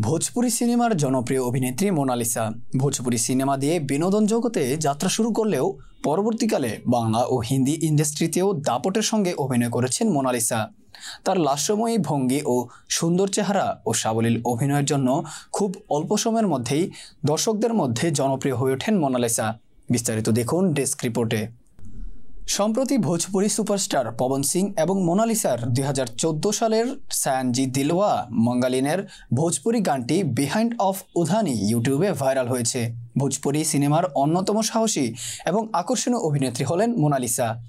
ভোজপুরি সিনেমার জনপ্রিয় অভিনেত্রী মোনালিসা ভোজপুরি সিনেমা দিয়ে বিনোদন জগতে যাত্রা শুরু করলেও পরবর্তীকালে বাংলা ও হিন্দি ইন্ডাস্ট্রিতেও দাপটের সঙ্গে অভিনয় করেছেন মোনালিসা। তার লাস্যময়ী ভঙ্গি ও সুন্দর চেহারা ও সাবলীল অভিনয়ের জন্য খুব অল্প সময়ের মধ্যেই দর্শকদের মধ্যে জনপ্রিয় হয়ে ওঠেন মোনালিসা। বিস্তারিত দেখুন ডেস্ক রিপোর্টে। সম্প্রতি ভোজপুরি সুপারস্টার পবন সিং এবং মোনালিসার 2014 সালের সায়ানজি দিলওয়া মঙ্গালিনের ভোজপুরি গানটি বিহাইন্ড অফ উধানি ইউটিউবে ভাইরাল হয়েছে। ভোজপুরি সিনেমার অন্যতম সাহসী এবং আকর্ষণীয় অভিনেত্রী হলেন মোনালিসা।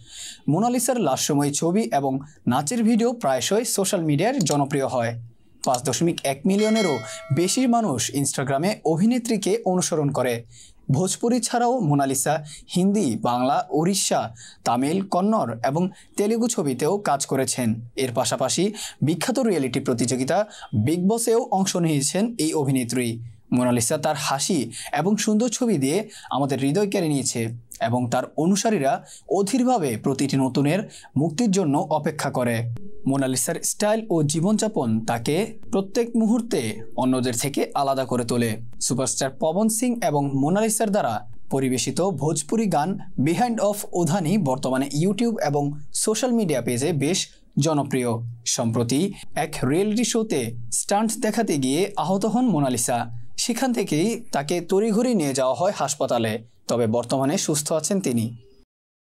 মোনালিসার লাস্যময়ী ছবি এবং নাচের ভিডিও প্রায়শই সোশ্যাল মিডিয়ায় জনপ্রিয় হয়। 5.1 মিলিয়নেরও বেশি মানুষ ইনস্টাগ্রামে অভিনেত্রীকে অনুসরণ করে। ভোজপুরি ছাড়াও মোনালিসা হিন্দি, বাংলা, উড়িষ্যা, তামিল, কন্নড় এবং তেলুগু ছবিতেও কাজ করেছেন। এর পাশাপাশি বিখ্যাত রিয়েলিটি প্রতিযোগিতা বিগ বসেও অংশ নিয়েছেন এই অভিনেত্রী। মোনালিসা তার হাসি এবং সুন্দর ছবি দিয়ে আমাদের হৃদয় কেড়ে নিয়েছে এবং তার অনুসারীরা অধীরভাবে প্রতিটি নতুনের মুক্তির জন্য অপেক্ষা করে। মোনালিসার স্টাইল ও জীবনযাপন তাকে প্রত্যেক মুহূর্তে অন্যদের থেকে আলাদা করে তোলে। সুপারস্টার পবন সিং এবং মোনালিসার দ্বারা পরিবেশিত ভোজপুরি গান বিহাইন্ড অফ উধানি বর্তমানে ইউটিউব এবং সোশ্যাল মিডিয়া পেজে বেশ জনপ্রিয়। সম্প্রতি এক রিয়েলিটি শোতে স্টান্টস দেখাতে গিয়ে আহত হন মোনালিসা। সেখান থেকেই তাকে তড়িঘড়ি নিয়ে যাওয়া হয় হাসপাতালে, তবে বর্তমানে সুস্থ আছেন তিনি।